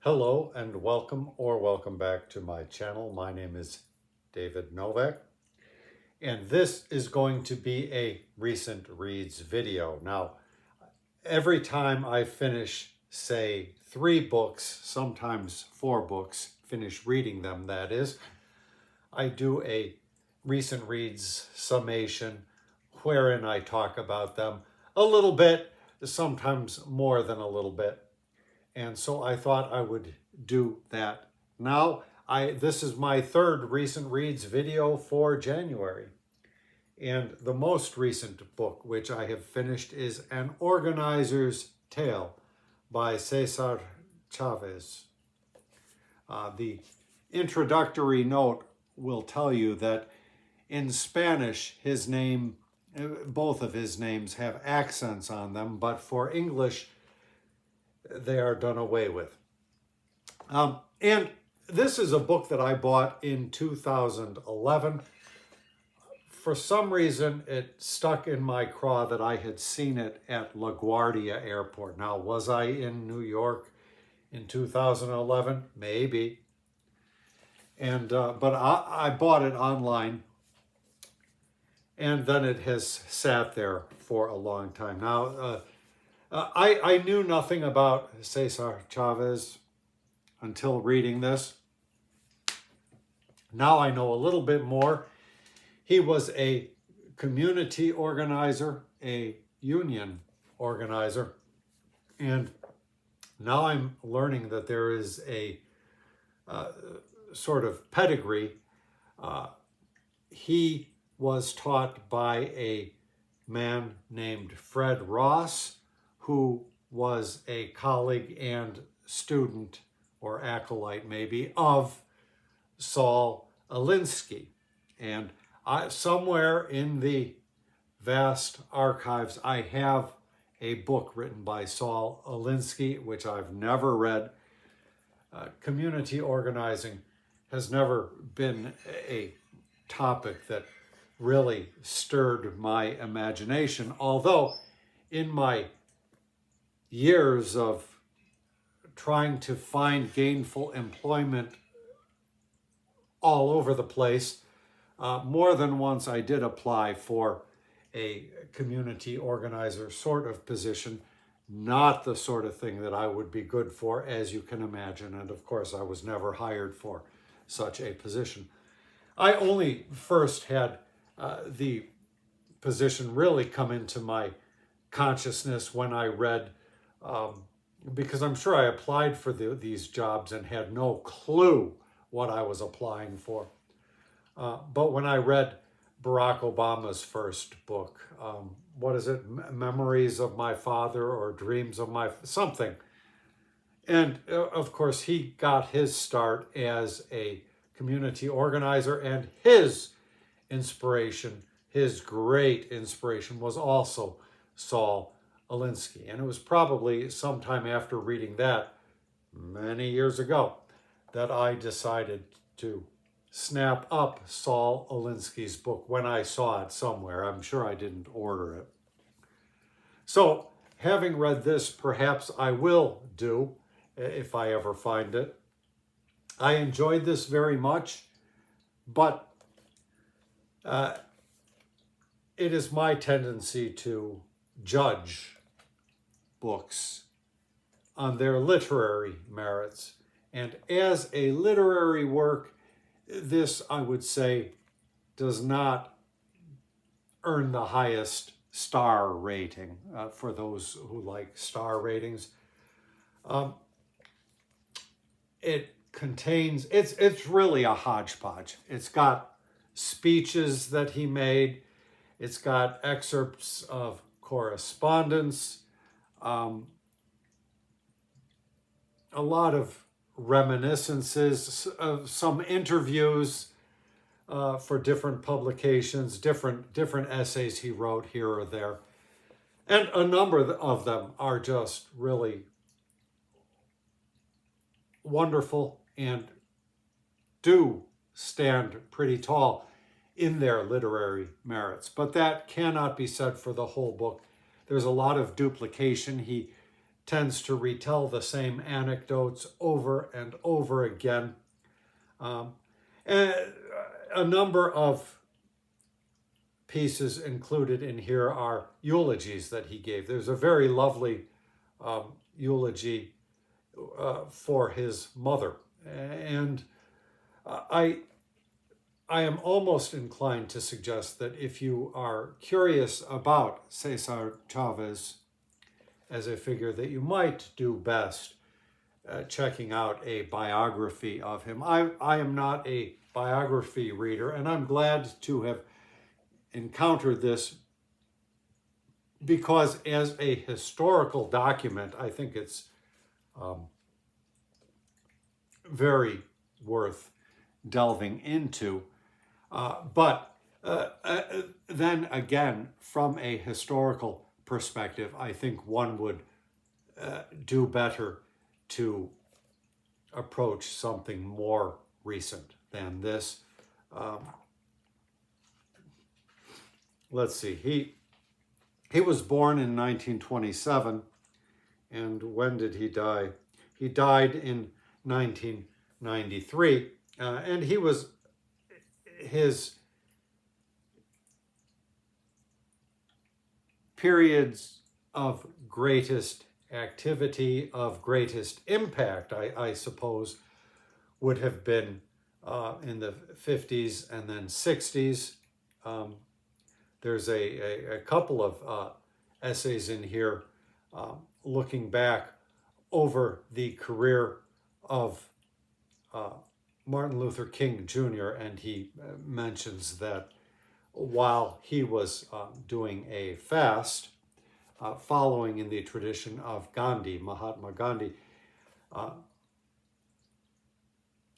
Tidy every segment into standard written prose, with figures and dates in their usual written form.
Hello and welcome back to my channel. My name is David Novak, and this is going to be a recent reads video. Now, every time I finish, say, 3 books, sometimes 4 books, finish reading them, that is, I do a recent reads summation wherein I talk about them a little bit, sometimes more than a little bit. And so I thought I would do that now. This is my 3rd recent reads video for January. And the most recent book which I have finished is An Organizer's Tale by Cesar Chavez. The introductory note will tell you that in Spanish, both of his names have accents on them, but for English, they are done away with. And this is a book that I bought in 2011. For some reason, it stuck in my craw that I had seen it at LaGuardia Airport. Now, was I in New York in 2011? Maybe. And but I bought it online, and then it has sat there for a long time. Now, I knew nothing about Cesar Chavez until reading this. Now I know a little bit more. He was a community organizer, a union organizer, and now I'm learning that there is a sort of pedigree. He was taught by a man named Fred Ross, who was a colleague and student, or acolyte maybe, of Saul Alinsky. And somewhere in the vast archives, I have a book written by Saul Alinsky, which I've never read. Community organizing has never been a topic that really stirred my imagination, although in my years of trying to find gainful employment all over the place, more than once I did apply for a community organizer sort of position, not the sort of thing that I would be good for, as you can imagine. And of course, I was never hired for such a position. I only first had the position really come into my consciousness when I read, because I'm sure I applied for these jobs and had no clue what I was applying for. But when I read Barack Obama's first book, what is it? Memories of My Father, or Dreams of My something. And of course, he got his start as a community organizer, and his inspiration, his great inspiration, was also Saul Alinsky. And it was probably sometime after reading that, many years ago, that I decided to snap up Saul Alinsky's book when I saw it somewhere. I'm sure I didn't order it. So, having read this, perhaps I will do, if I ever find it. I enjoyed this very much, but it is my tendency to judge books on their literary merits. And as a literary work, this, I would say, does not earn the highest star rating for those who like star ratings. It contains, it's really a hodgepodge. It's got speeches that he made. It's got excerpts of correspondence, a lot of reminiscences, some interviews for different publications, different essays he wrote here or there. And a number of them are just really wonderful and do stand pretty tall in their literary merits. But that cannot be said for the whole book. There's a lot of duplication. He tends to retell the same anecdotes over and over again. And a number of pieces included in here are eulogies that he gave. There's a very lovely eulogy for his mother. And I am almost inclined to suggest that if you are curious about Cesar Chavez as a figure, that you might do best checking out a biography of him. I am not a biography reader, and I'm glad to have encountered this because as a historical document, I think it's very worth delving into. But then again, from a historical perspective, I think one would do better to approach something more recent than this. Let's see, he was born in 1927, and when did he die? He died in 1993, and his periods of greatest activity, of greatest impact, I suppose, would have been in the 50s and then 60s. There's a couple of essays in here looking back over the career of Martin Luther King Jr., and he mentions that while he was doing a fast, following in the tradition of Gandhi, Mahatma Gandhi,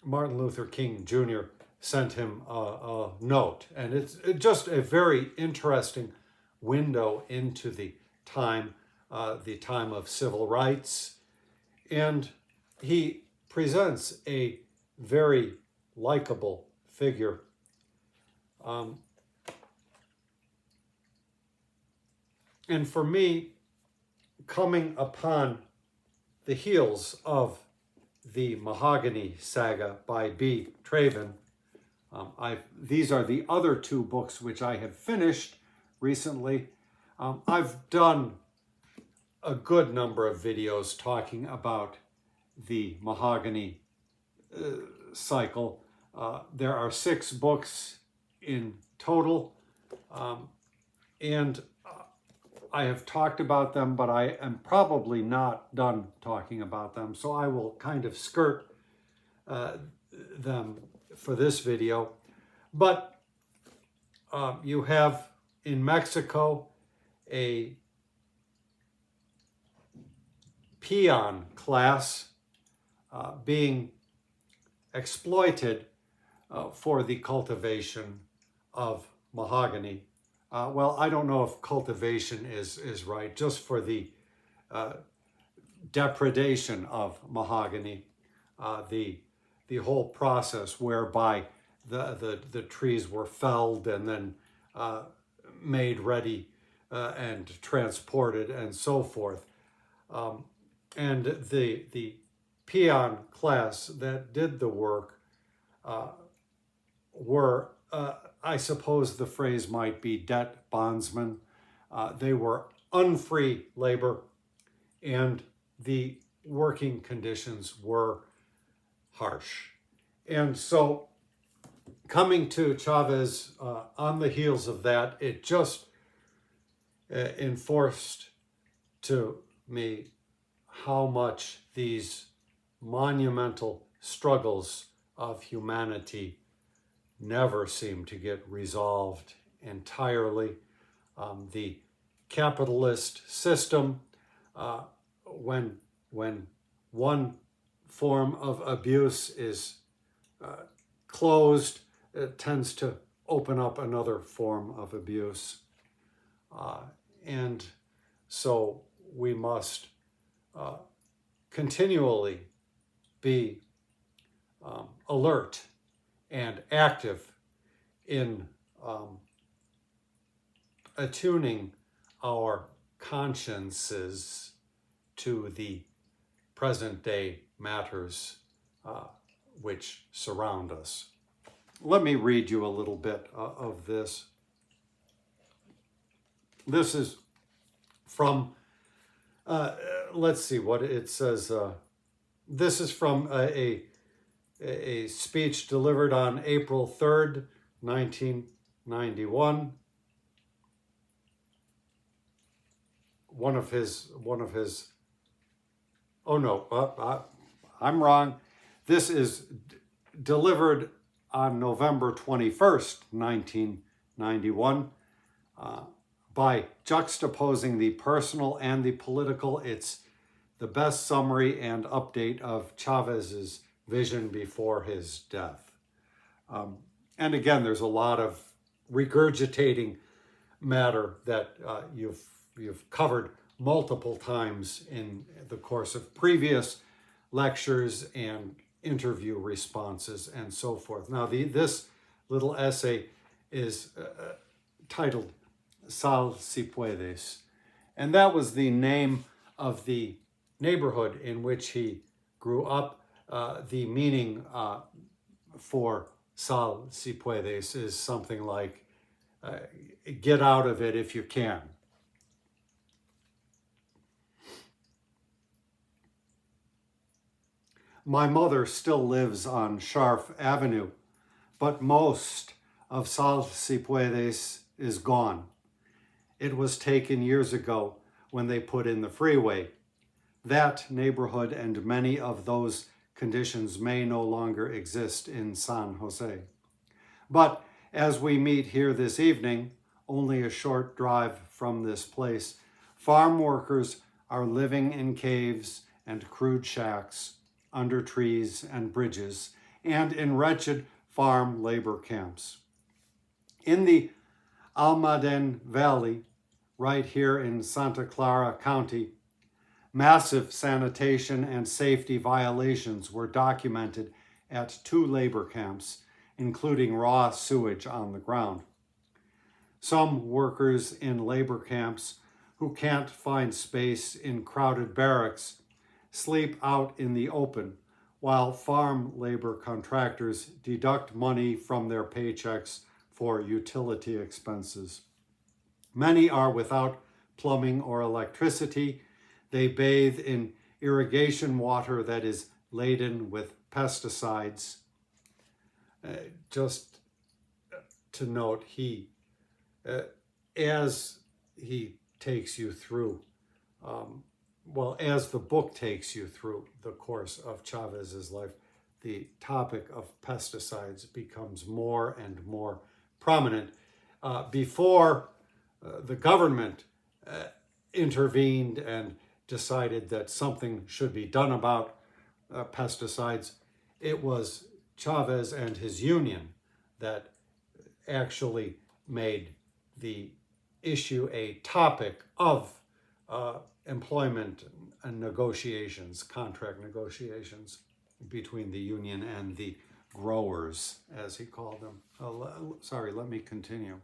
Martin Luther King Jr. sent him a note. And it's just a very interesting window into the time of civil rights. And he presents a very likable figure. And for me, coming upon the heels of the Mahogany Saga by B. Traven, these are the other two books which I have finished recently. I've done a good number of videos talking about the Mahogany Cycle. There are 6 books in total, and I have talked about them, but I am probably not done talking about them, so I will kind of skirt them for this video. But you have in Mexico a peon class being exploited for the cultivation of mahogany. Well, I don't know if cultivation is right, just for the depredation of mahogany, the whole process whereby the trees were felled and then made ready and transported and so forth. And the peon class that did the work were, I suppose the phrase might be debt bondsmen. They were unfree labor, and the working conditions were harsh. And so coming to Chavez on the heels of that, it just enforced to me how much these monumental struggles of humanity never seem to get resolved entirely. The capitalist system, when one form of abuse is closed, it tends to open up another form of abuse. And so we must continually be alert and active in attuning our consciences to the present day matters which surround us. Let me read you a little bit of this. This is from, let's see what it says. This is from a speech delivered on April 3rd, 1991. One of his, oh no, I'm wrong. This is delivered on November 21st, 1991. By juxtaposing the personal and the political, it's the best summary and update of Chavez's vision before his death. And again, there's a lot of regurgitating matter that you've covered multiple times in the course of previous lectures and interview responses and so forth. Now, this little essay is titled Sal Si Puedes, and that was the name of the neighborhood in which he grew up. The meaning for Sal Si Puedes is something like get out of it if you can. My mother still lives on Scharf Avenue, but most of Sal Si Puedes is gone. It was taken years ago when they put in the freeway. That neighborhood and many of those conditions may no longer exist in San Jose. But as we meet here this evening, only a short drive from this place, farm workers are living in caves and crude shacks, under trees and bridges, and in wretched farm labor camps. In the Almaden Valley, right here in Santa Clara County, massive sanitation and safety violations were documented at 2 labor camps, including raw sewage on the ground. Some workers in labor camps who can't find space in crowded barracks sleep out in the open, while farm labor contractors deduct money from their paychecks for utility expenses. Many are without plumbing or electricity. They bathe in irrigation water that is laden with pesticides. Just to note, as he takes you through, as the book takes you through the course of Chavez's life, the topic of pesticides becomes more and more prominent. Before the government intervened and decided that something should be done about pesticides, it was Chavez and his union that actually made the issue a topic of employment and negotiations, contract negotiations between the union and the growers, as he called them. Let me continue.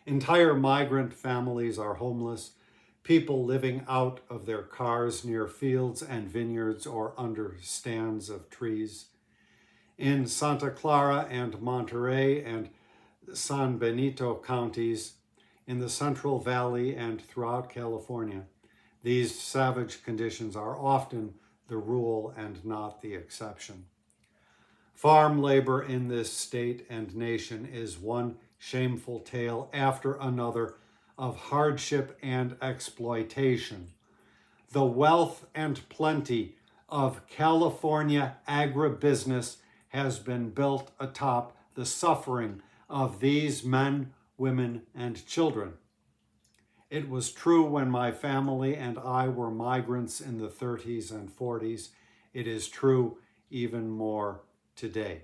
Entire migrant families are homeless, people living out of their cars near fields and vineyards or under stands of trees. In Santa Clara and Montería and San Benito counties, in the Central Valley and throughout California, these savage conditions are often the rule and not the exception. Farm labor in this state and nation is one shameful tale after another of hardship and exploitation. The wealth and plenty of California agribusiness has been built atop the suffering of these men, women, and children. It was true when my family and I were migrants in the 30s and 40s. It is true even more today.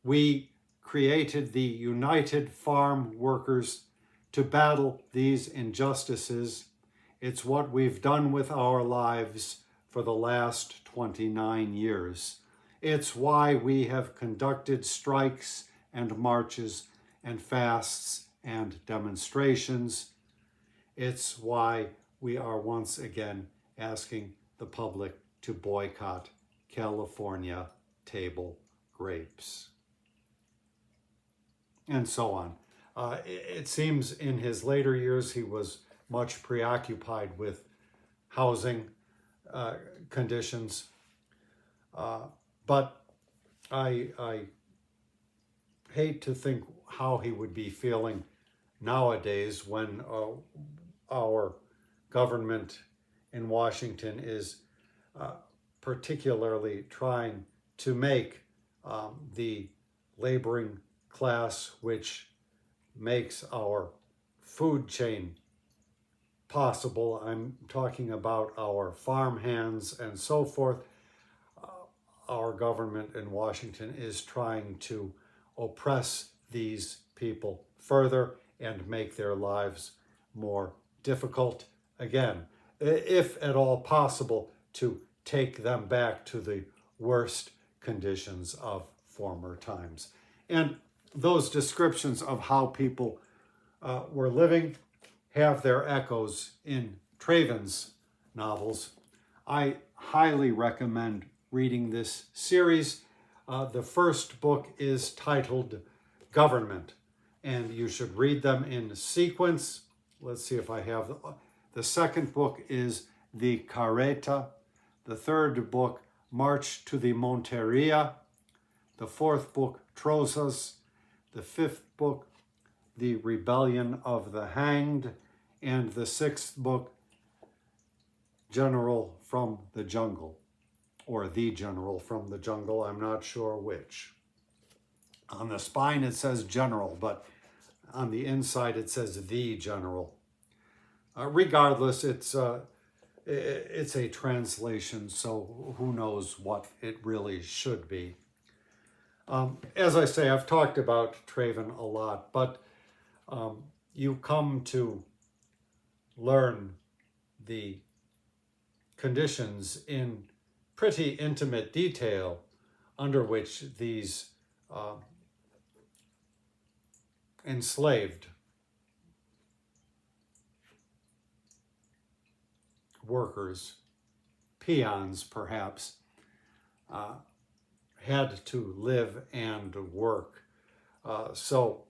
We created the United Farm Workers to battle these injustices. It's what we've done with our lives for the last 29 years. It's why we have conducted strikes and marches and fasts and demonstrations. It's why we are once again asking the public to boycott California table grapes. And so on. It seems in his later years he was much preoccupied with housing conditions. But I hate to think how he would be feeling nowadays when our government in Washington is particularly trying to make the laboring class, which makes our food chain possible. I'm talking about our farmhands and so forth. Our government in Washington is trying to oppress these people further and make their lives more difficult. Again, if at all possible, to take them back to the worst conditions of former times. And those descriptions of how people were living have their echoes in Traven's novels. I highly recommend reading this series. The first book is titled Government, and you should read them in sequence. Let's see if I have. The second book is The Carreta. The third book, March to the Montería. The fourth book, Trozas. The fifth book, The Rebellion of the Hanged. And the sixth book, General from the Jungle, or The General from the Jungle, I'm not sure which. On the spine it says General, but on the inside it says The General. Regardless, it's a translation, so who knows what it really should be. As I say, I've talked about Traven a lot, but you come to learn the conditions in pretty intimate detail under which these enslaved workers, peons perhaps, had to live and work. So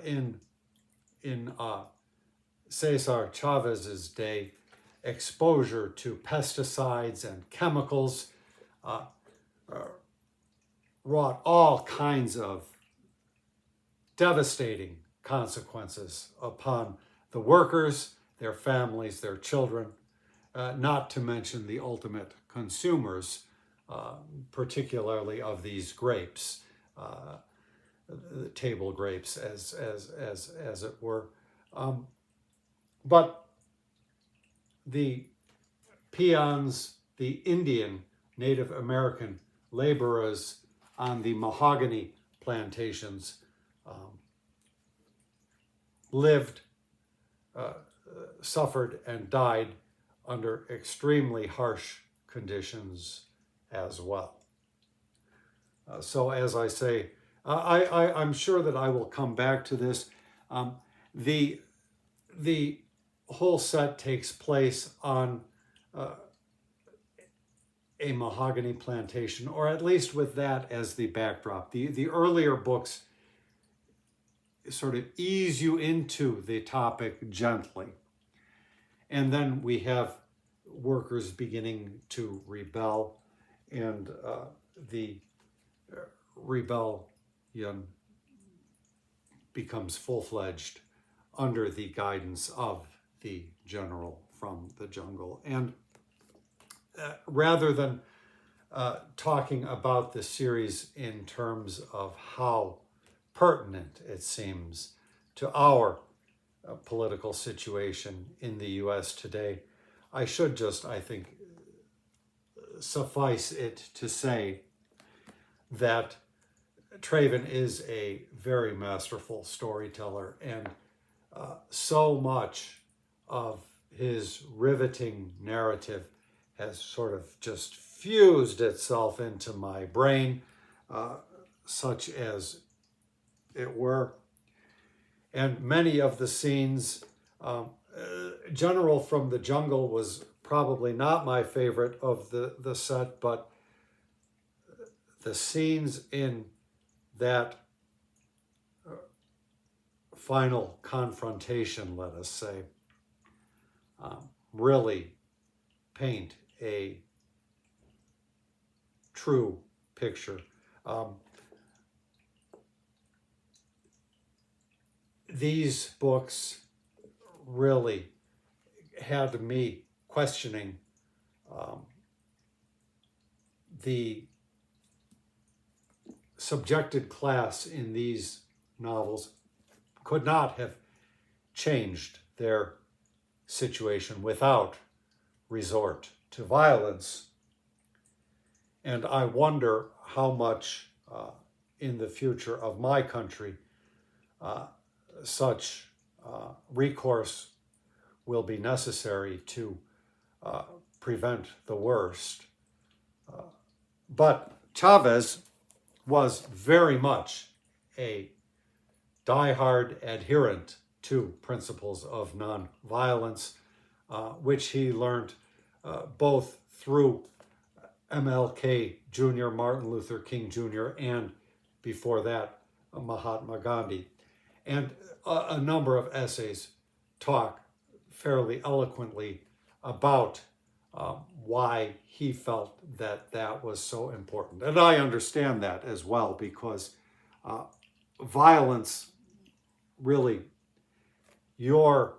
in Cesar Chavez's day, exposure to pesticides and chemicals wrought all kinds of devastating consequences upon the workers, their families, their children, not to mention the ultimate consumers, particularly of these grapes, table grapes, as it were. But the peons, the Indian Native American laborers on the mahogany plantations lived, suffered, and died under extremely harsh conditions as well. So as I say, I'm sure that I will come back to this. The whole set takes place on a mahogany plantation, or at least with that as the backdrop. The earlier books sort of ease you into the topic gently. And then we have workers beginning to rebel, and the rebellion becomes full-fledged under the guidance of the general from the jungle. And rather than talking about the series in terms of how pertinent it seems to our political situation in the U.S. today, I should just, I think, suffice it to say that Traven is a very masterful storyteller, and so much of his riveting narrative has sort of just fused itself into my brain, such as it were. And many of the scenes General from the Jungle was probably not my favorite of the set, but the scenes in that final confrontation, let us say, really paint a true picture. These books really had me questioning the subjected class in these novels could not have changed their situation without resort to violence. And I wonder how much in the future of my country such recourse will be necessary to prevent the worst. But Chavez was very much a diehard adherent to principles of nonviolence, which he learned both through MLK Jr., Martin Luther King Jr., and before that, Mahatma Gandhi. And a number of essays talk fairly eloquently about why he felt that that was so important. And I understand that as well, because violence, really, your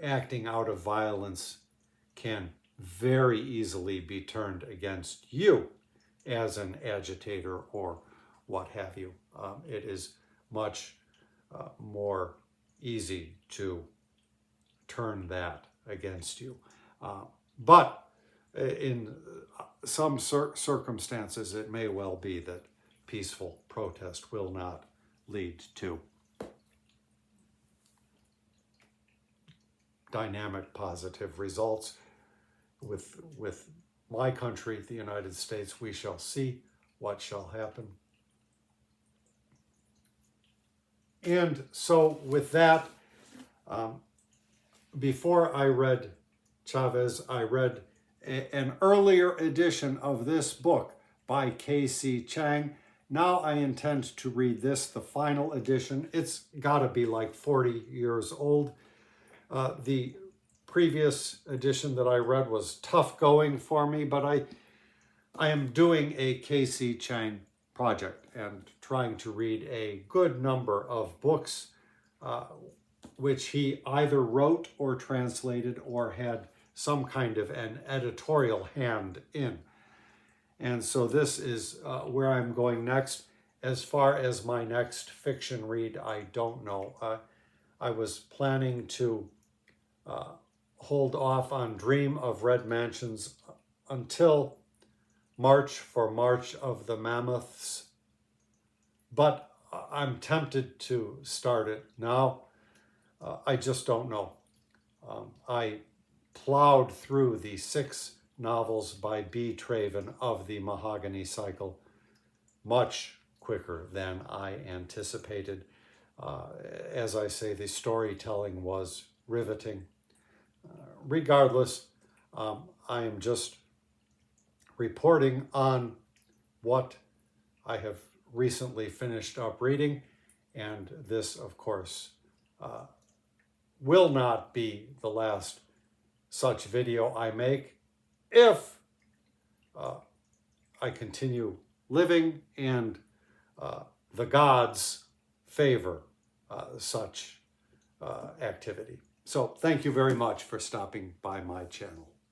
acting out of violence can very easily be turned against you as an agitator or what have you. It is much more easy to turn that against you. But in some circumstances, it may well be that peaceful protest will not lead to dynamic, positive results. With my country, the United States, we shall see what shall happen. And so with that, before I read Chavez, I read an earlier edition of this book by K.C. Chang. Now I intend to read this, the final edition. It's got to be like 40 years old. The previous edition that I read was tough going for me, but I am doing a K.C. Chang project and trying to read a good number of books which he either wrote or translated or had some kind of an editorial hand in. And so this is where I'm going next. As far as my next fiction read, I don't know. I was planning to hold off on Dream of Red Mansions until March for March of the Mammoths, but I'm tempted to start it now. I just don't know. I plowed through the 6 novels by B. Traven of the Mahogany Cycle much quicker than I anticipated. As I say, the storytelling was riveting. Regardless, I am just reporting on what I have recently finished up reading, and this, of course, will not be the last such video I make if I continue living and the gods favor such activity. So thank you very much for stopping by my channel.